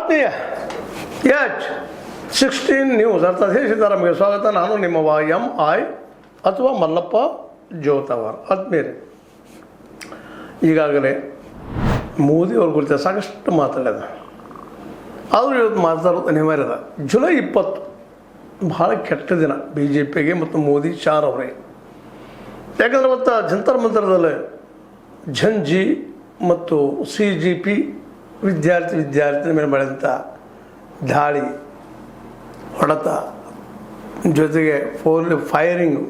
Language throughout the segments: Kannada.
ಆತ್ಮೀಯ H16 ನ್ಯೂಸ್ ಅರ್ಥಾತ್ ಸಿದ್ದರಾಮಯ್ಯ ಸ್ವಾಗತ. ನಾನು ನಿಮ್ಮ MI ಅಥವಾ ಮಲ್ಲಪ್ಪ ಜೋತವರ್. ಆತ್ಮೀಯರೇ, ಈಗಾಗಲೇ ಮೋದಿಯವ್ರ ಕುರಿತು ಸಾಕಷ್ಟು ಮಾತಾಡ್ಯದ, ಆದರೂ ಇವತ್ತು ಮಾತಾಡೋದು ಅನಿವಾರ್ಯದ. ಜುಲೈ 20 ಭಾಳ ಕೆಟ್ಟ ದಿನ BJPಗೆ ಮತ್ತು ಮೋದಿ ಶಾರ್ ಅವರೇ. ಯಾಕಂದ್ರೆ ಇವತ್ತು ಜಂತರ್ ಮಂತರದಲ್ಲಿ ಝಂಜಿ ಮತ್ತು CGP ವಿದ್ಯಾರ್ಥಿ ಮೇಲೆ ಮಾಡಿದಂಥ ದಾಳಿ, ಹೊಡೆತ, ಜೊತೆಗೆ ಫೈರಿಂಗು,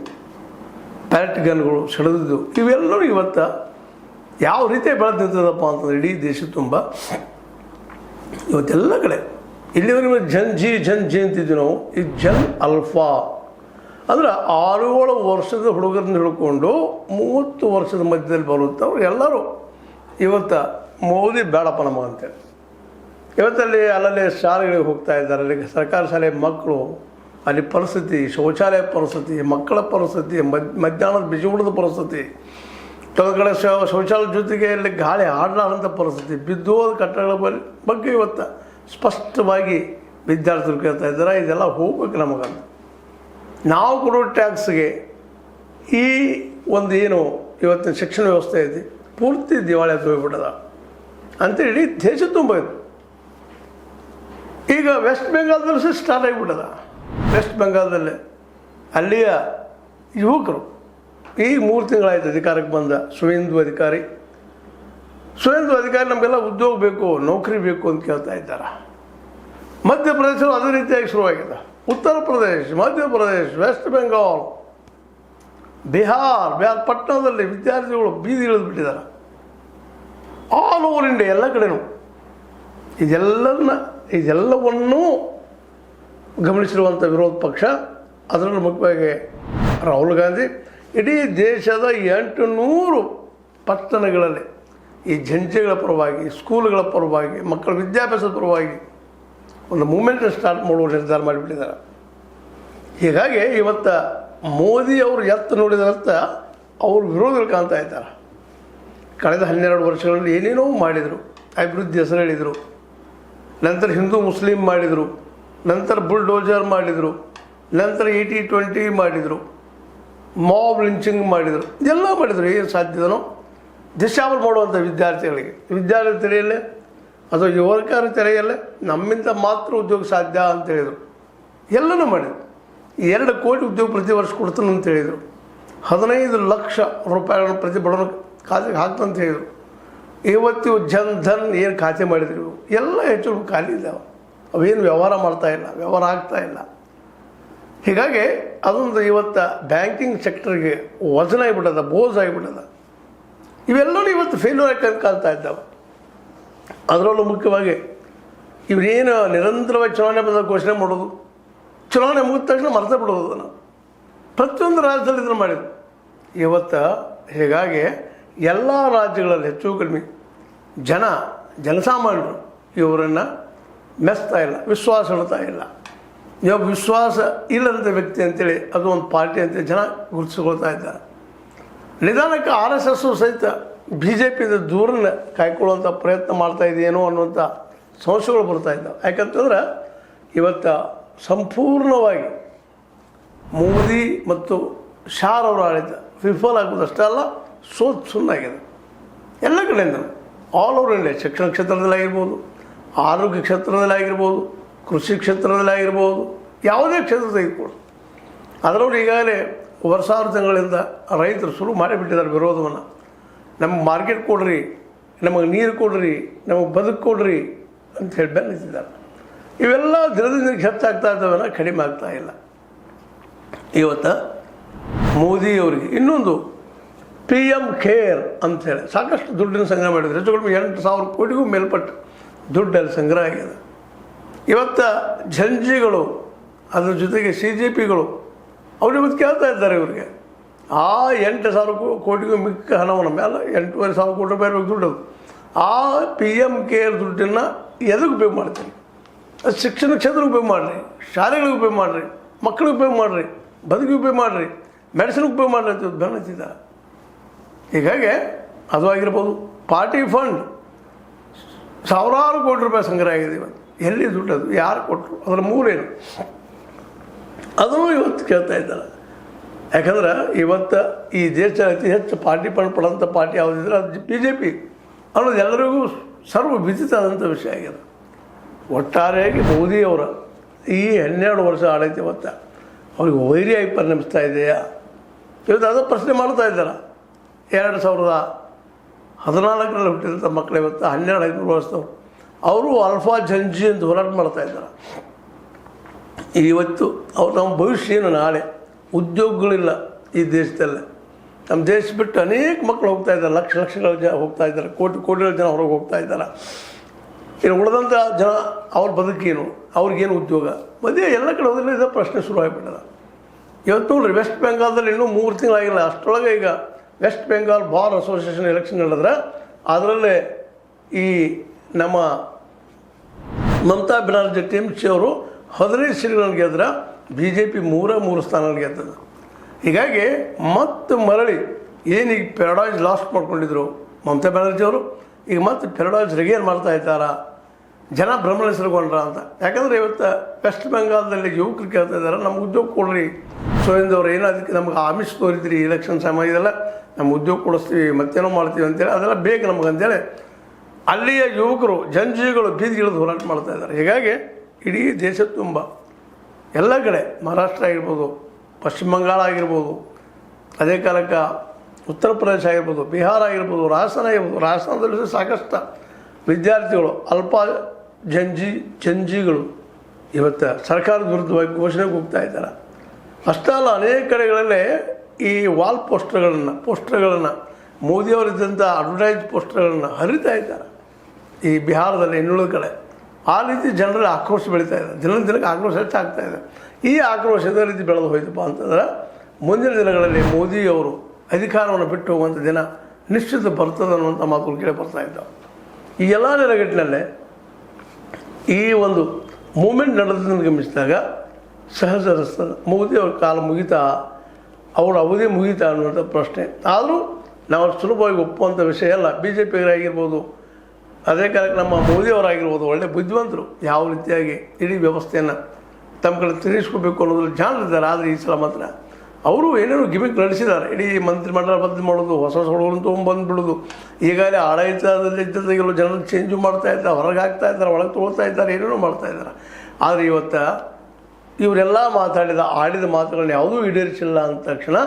ಪ್ಯಾಲೆಟ್ ಗನ್ಗಳು ಸಿಡಿದಿದ್ದು, ಇವೆಲ್ಲರೂ ಇವತ್ತು ಯಾವ ರೀತಿ ಬೆಳೆದು ನಿಂತದಪ್ಪ ಅಂತಂದ್ರೆ ಇಡೀ ದೇಶ ತುಂಬ ಇವತ್ತೆಲ್ಲ ಕಡೆ ಇಲ್ಲಿವರೆಗೂ ಝಂಜಿ ಅಂತಿದ್ವಿ ನಾವು. ಈ ಜನ್ ಅಲ್ಫಾ ಅಂದ್ರೆ 6-7 ವರ್ಷದ ಹುಡುಗರನ್ನ ಹಿಡ್ಕೊಂಡು 30 ವರ್ಷದ ಮಧ್ಯದಲ್ಲಿ ಬರುತ್ತವ್ರು ಎಲ್ಲರೂ ಇವತ್ತು ಮೋದಿ ಬೇಡಪ್ಪ ನಮಗೆ ಅಂತೇಳಿ ಇವತ್ತಲ್ಲಿ ಅಲ್ಲಲ್ಲಿ ಶಾಲೆಗಳಿಗೆ ಹೋಗ್ತಾ ಇದ್ದಾರೆ. ಅಲ್ಲಿ ಸರ್ಕಾರಿ ಶಾಲೆ ಮಕ್ಕಳು, ಅಲ್ಲಿ ಪರಿಸ್ಥಿತಿ, ಶೌಚಾಲಯ ಪರಿಸ್ಥಿತಿ, ಮಕ್ಕಳ ಪರಿಸ್ಥಿತಿ, ಮಧ್ಯಾಹ್ನದ ಬಿಸಿ ಊಟದ ಪರಿಸ್ಥಿತಿ, ಕೆಲವು ಕಡೆ ಶೌಚಾಲಯ ಜೊತೆಗೆ ಇಲ್ಲಿ ಗಾಳಿ ಆಡಲಾರಂಥ ಪರಿಸ್ಥಿತಿ, ಬಿದ್ದೋದ ಕಟ್ಟಡಗಳ ಬಗ್ಗೆ ಇವತ್ತು ಸ್ಪಷ್ಟವಾಗಿ ವಿದ್ಯಾರ್ಥಿಗಳು ಕೇಳ್ತಾ ಇದ್ದಾರೆ. ಇದೆಲ್ಲ ಹೋಗ್ಬೇಕು ನಮಗಂತ. ನಾವು ಕೊಡೋ ಟ್ಯಾಕ್ಸ್ಗೆ ಈ ಒಂದು ಏನು ಇವತ್ತಿನ ಶಿಕ್ಷಣ ವ್ಯವಸ್ಥೆ ಐತಿ ಪೂರ್ತಿ ದಿವಾಳಿ ಹೋಗ್ಬಿಟ್ಟದ ಅಂತೇಳಿ ಇಡೀ ದೇಶ ತುಂಬ ಇತ್ತು. ಈಗ ವೆಸ್ಟ್ ಬೆಂಗಾಲ್ದಲ್ಲೂ ಸಹ ಸ್ಟಾರ್ಟ್ ಆಗಿಬಿಟ್ಟದ. ವೆಸ್ಟ್ ಬೆಂಗಾಲ್ದಲ್ಲೇ ಅಲ್ಲಿಯ ಯುವಕರು ಈಗ 3 ತಿಂಗಳಾಯ್ತು ಅಧಿಕಾರಕ್ಕೆ ಬಂದ ಸುವೇಂದು ಅಧಿಕಾರಿ ನಮಗೆಲ್ಲ ಉದ್ಯೋಗ ಬೇಕು, ನೌಕರಿ ಬೇಕು ಅಂತ ಕೇಳ್ತಾ ಇದ್ದಾರೆ. ಮಧ್ಯಪ್ರದೇಶವು ಅದೇ ರೀತಿಯಾಗಿ ಶುರುವಾಗಿದೆ. ಉತ್ತರ ಪ್ರದೇಶ್, ಮಧ್ಯಪ್ರದೇಶ್, ವೆಸ್ಟ್ ಬೆಂಗಾಲ್, ಬಿಹಾರ್ ಪಟ್ಟಣದಲ್ಲಿ ವಿದ್ಯಾರ್ಥಿಗಳು ಬೀದಿ ಇಳಿದುಬಿಟ್ಟಿದ್ದಾರೆ. ಆಲ್ ಓವರ್ ಇಂಡಿಯಾ ಎಲ್ಲ ಕಡೆನೂ ಇದೆಲ್ಲವನ್ನೂ ಗಮನಿಸಿರುವಂಥ ವಿರೋಧ ಪಕ್ಷ, ಅದರಲ್ಲೂ ಮುಖ್ಯವಾಗಿ ರಾಹುಲ್ ಗಾಂಧಿ, ಇಡೀ ದೇಶದ 800 ಪಟ್ಟಣಗಳಲ್ಲಿ ಈ ಝಂಜೆಗಳ ಪರವಾಗಿ, ಸ್ಕೂಲ್ಗಳ ಪರವಾಗಿ, ಮಕ್ಕಳ ವಿದ್ಯಾಭ್ಯಾಸದ ಪರವಾಗಿ ಒಂದು ಮೂಮೆಂಟ್ ಸ್ಟಾರ್ಟ್ ಮಾಡುವ ನಿರ್ಧಾರ ಮಾಡಿಬಿಟ್ಟಿದ್ದಾರೆ. ಹೀಗಾಗಿ ಇವತ್ತು ಮೋದಿ ಅವರು ನೋಡಿದ್ರಂತ ಅವ್ರ ವಿರೋಧಿಗಳು ಕಾಣ್ತಾ ಇದ್ದಾರೆ. ಕಳೆದ 12 ವರ್ಷಗಳಲ್ಲಿ ಏನೇನೋ ಮಾಡಿದರು, ಅಭಿವೃದ್ಧಿ ಹೆಸರು ಹೇಳಿದರು, ನಂತರ ಹಿಂದೂ ಮುಸ್ಲಿಂ ಮಾಡಿದರು, ನಂತರ ಬುಲ್ಡೋಜರ್ ಮಾಡಿದರು, ನಂತರ 80-20 ಮಾಡಿದರು, ಮಾಬ್ ಲಿಂಚಿಂಗ್ ಮಾಡಿದರು, ಇದೆಲ್ಲ ಮಾಡಿದರು. ಏನು ಸಾಧ್ಯದನೋ ದಿಶಾವಲ್ ಮಾಡುವಂಥ ವಿದ್ಯಾರ್ಥಿಗಳಿಗೆ, ವಿದ್ಯಾರ್ಥಿ ತೆರೆಯಲ್ಲೇ ಅಥವಾ ಯುವಕರ ತೆರೆಯಲ್ಲೇ ನಮ್ಮಿಂದ ಮಾತ್ರ ಉದ್ಯೋಗ ಸಾಧ್ಯ ಅಂತೇಳಿದರು. ಎಲ್ಲನೂ ಮಾಡಿದರು. 2 ಕೋಟಿ ಉದ್ಯೋಗ ಪ್ರತಿ ವರ್ಷ ಕೊಡ್ತಾನೆ ಅಂತ ಹೇಳಿದರು. 15 ಲಕ್ಷ ರೂಪಾಯಿಗಳನ್ನು ಪ್ರತಿ ಬಡವನ ಖಾತೆಗೆ ಹಾಕ್ತಂತ ಹೇಳಿದರು. ಇವತ್ತು ಜನ್ ಧನ್ ಏನು ಖಾತೆ ಮಾಡಿದ್ರು ಎಲ್ಲ ಹೆಚ್ಚು ಖಾಲಿ ಇದ್ದಾವೆ. ಅವೇನು ವ್ಯವಹಾರ ಆಗ್ತಾ ಇಲ್ಲ. ಹೀಗಾಗಿ ಅದೊಂದು ಇವತ್ತು ಬ್ಯಾಂಕಿಂಗ್ ಸೆಕ್ಟರ್ಗೆ ವಜನ ಆಗಿಬಿಟ್ಟದ, ಬೋಜ್ ಆಗಿಬಿಟ್ಟದ. ಇವೆಲ್ಲವೂ ಇವತ್ತು ಫೇಲ್ಯೂರ್ ಆಗಿ ಕಾಣ್ತಾ ಇದ್ದಾವೆ. ಅದರಲ್ಲೂ ಮುಖ್ಯವಾಗಿ ಇವರೇನು ನಿರಂತರವಾಗಿ ಚುನಾವಣೆ ಬಂದ ಘೋಷಣೆ ಮಾಡೋದು, ಚುನಾವಣೆ ಮುಗಿದ ತಕ್ಷಣ ಮರೆತು ಬಿಡೋದು, ಅದನ್ನು ಪ್ರತಿಯೊಂದು ರಾಜ್ಯದಲ್ಲಿ ಇದನ್ನು ಮಾಡಿದ್ರು. ಇವತ್ತು ಹೀಗಾಗಿ ಎಲ್ಲ ರಾಜ್ಯಗಳಲ್ಲಿ ಹೆಚ್ಚು ಕಡಿಮೆ ಜನಸಾಮಾನ್ಯರು ಇವರನ್ನು ಮೆಚ್ತಾ ಇಲ್ಲ, ವಿಶ್ವಾಸ ಇಡ್ತಾ ಇಲ್ಲ. ಇವಾಗ ವಿಶ್ವಾಸ ಇಲ್ಲದಂಥ ವ್ಯಕ್ತಿ ಅಂತೇಳಿ ಅದು ಒಂದು ಪಾರ್ಟಿ ಅಂತೇಳಿ ಜನ ಗುರುತಿಸ್ಕೊಳ್ತಾ ಇದ್ದಾರೆ. ನಿಧಾನಕ್ಕೆ RSS ಸಹಿತ BJPಯಿಂದ ದೂರನ್ನ ಕಾಯ್ಕೊಳ್ಳುವಂಥ ಪ್ರಯತ್ನ ಮಾಡ್ತಾ ಇದೆಯೇನೋ ಅನ್ನುವಂಥ ಸಂಶಯಗಳು ಬರ್ತಾ ಇದ್ದಾವೆ. ಯಾಕಂತಂದ್ರೆ ಇವತ್ತು ಸಂಪೂರ್ಣವಾಗಿ ಮೋದಿ ಮತ್ತು ಶಾರ್ ಅವರ ಆಡಳಿತ ವಿಫಲ ಆಗೋದಷ್ಟೇ ಅಲ್ಲ, ಸುಣ್ಣಾಗಿದೆ ಎಲ್ಲ ಕಡೆಯಿಂದ. ಆಲ್ ಓವರ್ ಇಂಡಿಯಾ ಶಿಕ್ಷಣ ಕ್ಷೇತ್ರದಲ್ಲಾಗಿರ್ಬೋದು, ಆರೋಗ್ಯ ಕ್ಷೇತ್ರದಲ್ಲಾಗಿರ್ಬೋದು, ಕೃಷಿ ಕ್ಷೇತ್ರದಲ್ಲಾಗಿರ್ಬೋದು, ಯಾವುದೇ ಕ್ಷೇತ್ರ ತೆಗೆದುಕೊಳ್ಳಿ. ಅದರವರು ಈಗಾಗಲೇ 1,000 ತಿಂಗಳಿಂದ ರೈತರು ಶುರು ಮಾಡಿಬಿಟ್ಟಿದ್ದಾರೆ ವಿರೋಧವನ್ನು. ನಮಗೆ ಮಾರ್ಕೆಟ್ ಕೊಡ್ರಿ, ನಮಗೆ ನೀರು ಕೊಡ್ರಿ, ನಮಗೆ ಬದುಕು ಕೊಡ್ರಿ ಅಂಥೇಳಿ ಬೆನ್ನತ್ತಿದ್ದಾರೆ. ಇವೆಲ್ಲ ದಿನದಿಂದ ಹೆಚ್ಚಾಗ್ತಾ ಇದ್ದಾವೆಲ್ಲ, ಕಡಿಮೆ ಆಗ್ತಾ ಇಲ್ಲ. ಇವತ್ತು ಮೋದಿಯವರಿಗೆ ಇನ್ನೊಂದು PM ಕೇರ್ ಅಂಥೇಳಿ ಸಾಕಷ್ಟು ದುಡ್ಡಿನ ಸಂಗ್ರಹ ಮಾಡಿದ್ರು. ಹೆಚ್ಚು ಕಡಿಮೆ 8,000 ಕೋಟಿಗೂ ಮೇಲ್ಪಟ್ಟು ದುಡ್ಡಲ್ಲಿ ಸಂಗ್ರಹ ಆಗಿದೆ. ಇವತ್ತು ಝಂಜಿಗಳು, ಅದ್ರ ಜೊತೆಗೆ CGPಗಳು ಅವ್ರು ಇವತ್ತು ಕೇಳ್ತಾ ಇದ್ದಾರೆ ಇವರಿಗೆ ಆ 8,000 ಕೋಟಿಗೂ ಮಿಕ್ಕ ಹಣವನ್ನು ಮೇಲೆ 8,500 ಕೋಟಿ ರೂಪಾಯಿ ದುಡ್ಡು. ಆ PM ಕೇರ್ ದುಡ್ಡನ್ನು ಎದಕ್ಕೆ ಉಪಯೋಗ ಮಾಡ್ತೀರಿ? ಅದು ಶಿಕ್ಷಣ ಕ್ಷೇತ್ರಕ್ಕೆ ಉಪಯೋಗ ಮಾಡಿರಿ, ಶಾಲೆಗಳಿಗೆ ಉಪಯೋಗ ಮಾಡಿರಿ, ಮಕ್ಕಳಿಗೆ ಉಪಯೋಗ ಮಾಡಿರಿ, ಬದುಕಿಗೆ ಉಪಯೋಗ ಮಾಡಿರಿ, ಮೆಡಿಸಿನ್ಗೆ ಉಪಯೋಗ ಮಾಡಿರಿ ಅಂತ ಬೆನ್ನತ್ತಿದ್ದಾರೆ. ಹೀಗಾಗಿ ಅದು ಆಗಿರ್ಬೋದು. ಪಾರ್ಟಿ ಫಂಡ್ ಸಾವಿರಾರು ಕೋಟಿ ರೂಪಾಯಿ ಸಂಗ್ರಹ ಆಗಿದೆ ಇವತ್ತು. ಎಲ್ಲಿ ದುಡ್ಡದು, ಯಾರು ಕೊಟ್ಟರು, ಅದರ ಮೂಲೇನು, ಅದನ್ನು ಇವತ್ತು ಕೇಳ್ತಾ ಇದ್ದಾರೆ. ಯಾಕಂದ್ರೆ ಇವತ್ತು ಈ ದೇಶ ಅತಿ ಹೆಚ್ಚು ಪಾರ್ಟಿ ಫಂಡ್ ಪಡೋಂಥ ಪಾರ್ಟಿ ಯಾವುದಿದ್ರೆ ಅದು BJP ಅನ್ನೋದು ಎಲ್ಲರಿಗೂ ಸರ್ವ ವಿದಿತವಾದಂಥ ವಿಷಯ ಆಗಿದೆ. ಒಟ್ಟಾರೆಯಾಗಿ ಮೋದಿಯವರ ಈ 12 ವರ್ಷ ಆಡಳಿತ ಇವತ್ತು ಅವ್ರಿಗೆ ವೈರಿಯಾಗಿ ಪರಿಣಮಿಸ್ತಾ ಇದೆಯಾ? ಇವತ್ತು ಅದರ ಪ್ರಶ್ನೆ ಮಾಡ್ತಾ ಇದ್ದಾರೆ. 2014ರಲ್ಲಿ ಹುಟ್ಟಿದಂಥ ಮಕ್ಕಳು ಇವತ್ತು 12-15 ವರ್ಷದವರು, ಅವರು ಅಲ್ಫಾ ಜಂಜಿ ಅಂತ ಹೋರಾಟ ಮಾಡ್ತಾ ಇದ್ದಾರೆ. ಇವತ್ತು ಅವ್ರು ನಮ್ಮ ಭವಿಷ್ಯ ಏನು, ನಾಳೆ ಉದ್ಯೋಗಗಳಿಲ್ಲ ಈ ದೇಶದಲ್ಲೇ. ನಮ್ಮ ದೇಶ ಬಿಟ್ಟು ಅನೇಕ ಮಕ್ಕಳು ಹೋಗ್ತಾ ಇದ್ದಾರೆ, ಲಕ್ಷಗಳ ಜನ ಹೋಗ್ತಾ ಇದ್ದಾರೆ, ಕೋಟಿಗಳ ಜನ ಹೊರಗೆ ಹೋಗ್ತಾ ಇದ್ದಾರೆ. ಇನ್ನು ಉಳಿದಂಥ ಜನ ಅವ್ರ ಬದುಕೇನು, ಅವ್ರಿಗೇನು ಉದ್ಯೋಗ, ಮದುವೆ ಎಲ್ಲ ಕಡೆ ಹೋದ್ರೆ ಇದೇ ಪ್ರಶ್ನೆ ಶುರುವಾಗಿಬಿಟ್ಟದ. ಇವತ್ತು ನೋಡ್ರಿ, ವೆಸ್ಟ್ ಬೆಂಗಾಲ್ದಲ್ಲಿ ಇನ್ನೂ 3 ತಿಂಗಳಾಗಿಲ್ಲ, ಅಷ್ಟರೊಳಗೆ ಈಗ west Bengal bar association election ನಡೆದ್ರೆ ಅದರಲ್ಲೇ ಈ ನಮ್ಮ ಮಮತಾ ಬೆನರ್ಜಿ TMC ಅವರು 15 ಸೀಟ್ಗಳನ್ನು ಗೆದ್ರೆ BJP 3 ಸ್ಥಾನಗಳು ಗೆದ್ದದ. ಹೀಗಾಗಿ ಮತ್ತೆ ಮರಳಿ ಏನೀಗ ಪ್ಯಾರಡೈಸ್ ಲಾಸ್ಟ್ ಮಾಡ್ಕೊಂಡಿದ್ರು ಮಮತಾ ಬ್ಯಾನರ್ಜಿ ಅವರು, ಈಗ ಮತ್ತೆ ಪ್ಯಾರಡೈಸ್ ರಿಗೇನ್ ಮಾಡ್ತಾ ಇದ್ದಾರಾ, ಜನ ಭ್ರಮಣಿಸ್ಕೊಂಡ್ರ ಅಂತ. ಯಾಕಂದರೆ ಇವತ್ತು ವೆಸ್ಟ್ ಬೆಂಗಾಲ್ದಲ್ಲಿ ಯುವಕರು ಕೇಳ್ತಾ ಇದ್ದಾರೆ, ನಮ್ಗೆ ಉದ್ಯೋಗ ಕೊಡ್ರಿ ಸೋಯಿಂದವ್ರು, ಏನೋ ಅದಕ್ಕೆ ನಮ್ಗೆ ಆಮಿಷ ತೋರಿದ್ರಿ ಎಲೆಕ್ಷನ್ ಸಮಯದಲ್ಲ, ನಮ್ಮ ಉದ್ಯೋಗ ಕೊಡಿಸ್ತೀವಿ ಮತ್ತೇನೋ ಮಾಡ್ತೀವಿ ಅಂತೇಳಿ, ಅದೆಲ್ಲ ಬೇಕು ನಮ್ಗೆ ಅಂತೇಳಿ ಅಲ್ಲಿಯ ಯುವಕರು ಜಂಜಿಗಳು ಬೀದಿಗಿಳಿದು ಹೋರಾಟ ಮಾಡ್ತಾ ಇದ್ದಾರೆ. ಹೀಗಾಗಿ ಇಡೀ ದೇಶ ತುಂಬ ಎಲ್ಲ ಕಡೆ, ಮಹಾರಾಷ್ಟ್ರ ಆಗಿರ್ಬೋದು, ಪಶ್ಚಿಮ ಬಂಗಾಳ ಆಗಿರ್ಬೋದು, ಅದೇ ಕಾಲಕ್ಕೆ ಉತ್ತರ ಪ್ರದೇಶ ಆಗಿರ್ಬೋದು, ಬಿಹಾರ ಆಗಿರ್ಬೋದು, ರಾಜಸ್ಥಾನ ಆಗಿರ್ಬೋದು. ರಾಜಸ್ಥಾನದಲ್ಲಿ ಸಾಕಷ್ಟು ವಿದ್ಯಾರ್ಥಿಗಳು ಅಲ್ಪ ಜಂಜಿಗಳು ಇವತ್ತು ಸರ್ಕಾರದ ವಿರುದ್ಧವಾಗಿ ಘೋಷಣೆಗೆ ಹೋಗ್ತಾ ಇದ್ದಾರೆ. ಅಷ್ಟೇ ಅಲ್ಲ, ಅನೇಕ ಕಡೆಗಳಲ್ಲೇ ಈ ವಾಲ್ ಪೋಸ್ಟರ್ಗಳನ್ನು ಮೋದಿಯವರಿದ್ದಂಥ ಅಡ್ವರ್ಟೈಸ್ ಪೋಸ್ಟರ್ಗಳನ್ನು ಹರಿತಾ ಇದ್ದಾರೆ ಈ ಬಿಹಾರದಲ್ಲಿ, ಇನ್ನುಳಿದ ಕಡೆ. ಆ ರೀತಿ ಜನರಲ್ಲಿ ಆಕ್ರೋಶ ಬೆಳೀತಾ ಇದೆ, ದಿನಕ್ಕೆ ಆಕ್ರೋಶ ಹೆಚ್ಚಾಗ್ತಾ ಇದೆ. ಈ ಆಕ್ರೋಶ ಇದೇ ರೀತಿ ಬೆಳೆದು ಹೋಯ್ತಪ್ಪ ಅಂತಂದ್ರೆ ಮುಂದಿನ ದಿನಗಳಲ್ಲಿ ಮೋದಿಯವರು ಅಧಿಕಾರವನ್ನು ಬಿಟ್ಟು ಹೋಗುವಂಥ ದಿನ ನಿಶ್ಚಿತ ಬರ್ತದೆ ಅನ್ನುವಂಥ ಮಾತುಗಳು ಕೇಳಿ ಬರ್ತಾ ಇದ್ದಾವೆ. ಈ ಎಲ್ಲ ನೆಲೆಗಟ್ಟಿನಲ್ಲೇ ಈ ಒಂದು ಮೂಮೆಂಟ್ ನಡೆದನ್ನು ಗಮನಿಸಿದಾಗ ಸಹಜ ಅನಿಸ್ತದೆ, ಮೋದಿಯವ್ರ ಕಾಲ ಮುಗಿತಾ, ಅವರ ಅವಧಿ ಮುಗಿತಾ ಅನ್ನುವಂಥ ಪ್ರಶ್ನೆ. ಆದರೂ ನಾವು ಸುಲಭವಾಗಿ ಒಪ್ಪುವಂಥ ವಿಷಯ ಅಲ್ಲ. BJPಗರಾಗಿರ್ಬೋದು, ಅದೇ ಕಾಲಕ್ಕೆ ನಮ್ಮ ಮೋದಿಯವರಾಗಿರ್ಬೋದು, ಒಳ್ಳೆ ಬುದ್ಧಿವಂತರು, ಯಾವ ರೀತಿಯಾಗಿ ಇಡೀ ವ್ಯವಸ್ಥೆಯನ್ನು ತಮ್ಮ ಕಡೆ ತಿರುಗಿಸ್ಕೋಬೇಕು ಅನ್ನೋದ್ರಲ್ಲಿ ಜಾಣರಿದ್ದಾರೆ. ಆದರೆ ಈ ಸಲ ಮಾತ್ರ ಅವರು ಏನೇನೋ ಗಿಮಿಕ್ ನಡೆಸಿದ್ದಾರೆ. ಇಡೀ ಮಂತ್ರಿಮಂಡಲ ಬದಲು ಮಾಡೋದು, ಹೊಸ ಹುಡುಗರನ್ನು ತೊಗೊಂಡ್ಬಂದುಬಿಡೋದು, ಈಗಾಗಲೇ ಆಡಳಿತದಲ್ಲಿ ಇದ್ದದಾಗೆಲ್ಲ ಜನರು ಚೇಂಜು ಮಾಡ್ತಾ ಇದ್ದಾರೆ, ಹೊರಗೆ ಹಾಕ್ತಾ ಇದ್ದಾರೆ, ಒಳಗೆ ತೊಗೊಳ್ತಾ ಇದ್ದಾರೆ, ಏನೇನೋ ಮಾಡ್ತಾ ಇದ್ದಾರೆ. ಆದರೆ ಇವತ್ತು ಇವರೆಲ್ಲ ಆಡಿದ ಮಾತುಗಳನ್ನ ಯಾವುದೂ ಈಡೇರಿಸಿಲ್ಲ ಅಂದ ತಕ್ಷಣ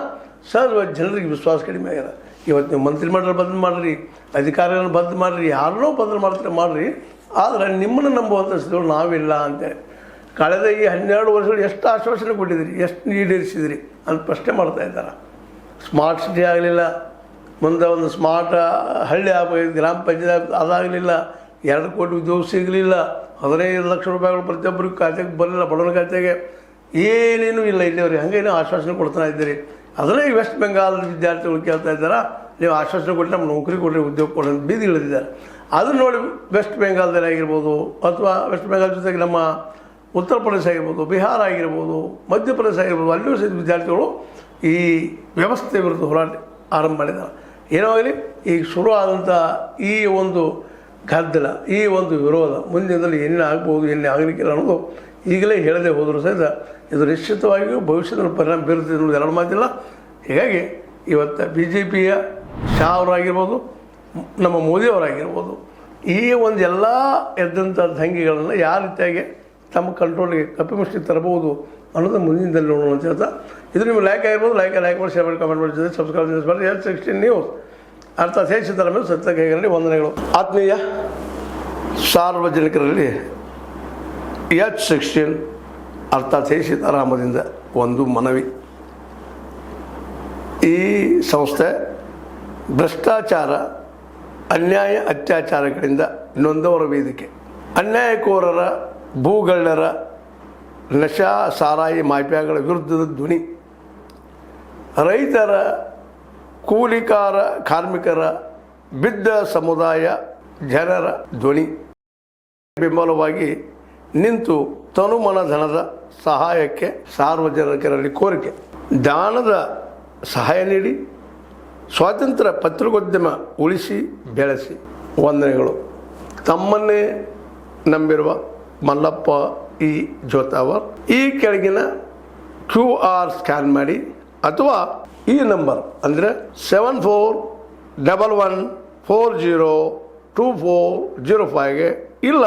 ಸಹಜವಾಗಿ ಜನರಿಗೆ ವಿಶ್ವಾಸ ಕಡಿಮೆ ಆಗಿದೆ. ಇವತ್ತು ನೀವು ಮಂತ್ರಿಮಂಡಲ ಬದಲು ಮಾಡಿರಿ, ಅಧಿಕಾರಿಗಳನ್ನು ಬದಲು ಮಾಡಿರಿ, ಯಾರನ್ನೋ ಬದಲು ಮಾಡ್ತಾರೆ ಮಾಡಿರಿ, ಆದರೆ ನಿಮ್ಮನ್ನು ನಂಬುವಂಥ ಸ್ಥಿತಿಗಳು ನಾವಿಲ್ಲ ಅಂತೇಳಿ ಕಳೆದ ಈ 12 ವರ್ಷಗಳು ಎಷ್ಟು ಆಶ್ವಾಸನೆ ಕೊಟ್ಟಿದ್ದೀರಿ, ಎಷ್ಟು ಈಡೇರಿಸಿದಿರಿ ಅಂತ ಪ್ರಶ್ನೆ ಮಾಡ್ತಾ ಇದ್ದಾರೆ. ಸ್ಮಾರ್ಟ್ ಸಿಟಿ ಆಗಲಿಲ್ಲ, ಮುಂದೆ ಒಂದು ಸ್ಮಾರ್ಟ್ ಹಳ್ಳಿ ಆಗಬೇಕು, ಗ್ರಾಮ ಪಂಚಾಯತ್ ಅದಾಗಲಿಲ್ಲ, 2 ಕೋಟಿ ಉದ್ಯೋಗ ಸಿಗಲಿಲ್ಲ, 15 ಲಕ್ಷ ರೂಪಾಯಿಗಳು ಪ್ರತಿಯೊಬ್ಬರಿಗೆ ಖಾತೆಗೆ ಬರಲಿಲ್ಲ, ಬಡವನ ಖಾತೆಗೆ ಏನೇನೂ ಇಲ್ಲ ಇಲ್ಲಿವರೆಗೆ. ಹಾಗೇನೋ ಆಶ್ವಾಸನೆ ಕೊಡ್ತಾನೆ ಇದ್ದೀರಿ. ಅದನ್ನೇ ಈ ವೆಸ್ಟ್ ಬೆಂಗಾಲದ ವಿದ್ಯಾರ್ಥಿಗಳು ಕೇಳ್ತಾ ಇದ್ದಾರೆ, ನೀವು ಆಶ್ವಾಸನೆ ಕೊಟ್ಟರೆ ನಮ್ಮ ನೌಕರಿ ಕೊಟ್ಟರೆ ಉದ್ಯೋಗ ಕೊಡ್ರಿ ಅಂತ ಬೀದಿ ಇಳಿದಿದ್ದಾರೆ. ಅದನ್ನು ನೋಡಿ ವೆಸ್ಟ್ ಬೆಂಗಾಲದಲ್ಲಿ ಆಗಿರ್ಬೋದು, ಅಥವಾ ವೆಸ್ಟ್ ಬೆಂಗಾಲ್ ಜೊತೆಗೆ ನಮ್ಮ ಉತ್ತರ ಪ್ರದೇಶ ಆಗಿರ್ಬೋದು, ಬಿಹಾರ ಆಗಿರ್ಬೋದು, ಮಧ್ಯಪ್ರದೇಶ ಆಗಿರ್ಬೋದು, ಅಲ್ಲಿಯೂ ಸಹಿತ ವಿದ್ಯಾರ್ಥಿಗಳು ಈ ವ್ಯವಸ್ಥೆ ವಿರುದ್ಧ ಹೋರಾಟ ಆರಂಭ ಮಾಡಿದ್ದಾರೆ. ಏನೋ ಆಗಲಿ, ಈಗ ಶುರು ಆದಂಥ ಈ ಒಂದು ಗದ್ದಲ, ಈ ಒಂದು ವಿರೋಧ ಮುಂದಿನದಲ್ಲಿ ಏನೇ ಆಗ್ಬೋದು, ಏನೇ ಆಗಲಿಕ್ಕಿಲ್ಲ ಅನ್ನೋದು ಈಗಲೇ ಹೇಳದೆ ಹೋದರೂ ಸಹಿತ ಇದು ನಿಶ್ಚಿತವಾಗಿಯೂ ಭವಿಷ್ಯದಲ್ಲಿ ಪರಿಣಾಮ ಬೀರುತ್ತದೆ ಅನ್ನೋದು ಎರಡು ಮಾತಿಲ್ಲ. ಹೀಗಾಗಿ ಇವತ್ತು BJPಯ ಶಾ ಅವರಾಗಿರ್ಬೋದು, ನಮ್ಮ ಮೋದಿಯವರಾಗಿರ್ಬೋದು, ಈ ಒಂದು ಎಲ್ಲ ಎದ್ದಂಥ ದಂಗೆಗಳನ್ನು ಯಾವ ರೀತಿಯಾಗಿ ತಮ್ಮ ಕಂಟ್ರೋಲ್ಗೆ ಕಪಿಮುಷ್ಟಿಗೆ ತರಬಹುದು ಅನ್ನೋದು ಮುಂದಿನದಲ್ಲಿ ನೋಡೋಣ ಅಂತ ಹೇಳ್ತಾ, ಇದು ನಿಮಗೆ ಲೈಕ್ ಆಗಿರ್ಬೋದು, ಲೈಕ್ ಮಾಡಿ, ಶೇರ್ ಮಾಡಿ, ಕಮೆಂಟ್ ಮಾಡಿ, ಜೊತೆ ಸಬ್ಸ್ಕ್ರೈಬ್ ಮಾಡಿ. H16 ನ್ಯೂಸ್ ಅರ್ಥಾತ್ ಹೇಸಿದ್ದರ ಮೇಲೆ ಸತ್ಯಕ್ಕೆ ವಂದನೆಗಳು. ಆತ್ಮೀಯ ಸಾರ್ವಜನಿಕರಲ್ಲಿ H16 ಅರ್ಥಾತ್ ಸೀತಾರಾಮದಿಂದ ಒಂದು ಮನವಿ. ಈ ಸಂಸ್ಥೆ ಭ್ರಷ್ಟಾಚಾರ, ಅನ್ಯಾಯ, ಅತ್ಯಾಚಾರಗಳಿಂದ ನೊಂದವರ ವೇದಿಕೆ, ಅನ್ಯಾಯಕೋರರ, ಭೂಗಳ್ಳರ, ನಶಾ ಸಾರಾಯಿ ಮಾಫಿಯಾಗಳ ವಿರುದ್ಧದ ಧ್ವನಿ, ರೈತರ, ಕೂಲಿಕಾರ, ಕಾರ್ಮಿಕರ, ಬಿದ್ದ ಸಮುದಾಯ ಜನರ ಧ್ವನಿ ಬೆಂಬಲವಾಗಿ ನಿಂತು ತನುಮನ ಧನದ ಸಹಾಯಕ್ಕೆ ಸಾರ್ವಜನಿಕರಲ್ಲಿ ಕೋರಿಕೆ. ದಾನದ ಸಹಾಯ ನೀಡಿ ಸ್ವಾತಂತ್ರ್ಯ ಪತ್ರಿಕೋದ್ಯಮ ಉಳಿಸಿ ಬೆಳೆಸಿ. ವಂದನೆಗಳು. ತಮ್ಮನ್ನೇ ನಂಬಿರುವ ಮಲ್ಲಪ್ಪ ಇ ಜೋತಾವರ್. ಈ ಕೆಳಗಿನ QR ಸ್ಕ್ಯಾನ್ ಮಾಡಿ ಅಥವಾ ಈ ನಂಬರ್ ಅಂದರೆ 7411402405ಗೆ ಇಲ್ಲ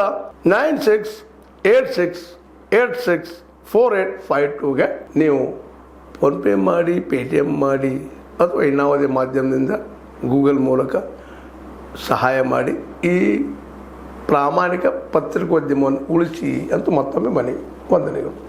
9686864852ಗೆ ನೀವು ಫೋನ್ಪೇ ಮಾಡಿ, ಪೇಟಿಎಮ್ ಮಾಡಿ ಅಥವಾ ಇನ್ನಾವುದೇ ಮಾಧ್ಯಮದಿಂದ ಗೂಗಲ್ ಮೂಲಕ ಸಹಾಯ ಮಾಡಿ ಈ ಪ್ರಾಮಾಣಿಕ ಪತ್ರಿಕೋದ್ಯಮವನ್ನು ಉಳಿಸಿ ಅಂತ ಮತ್ತೊಮ್ಮೆ ಮನವಿ. ವಂದನೆಗಳು.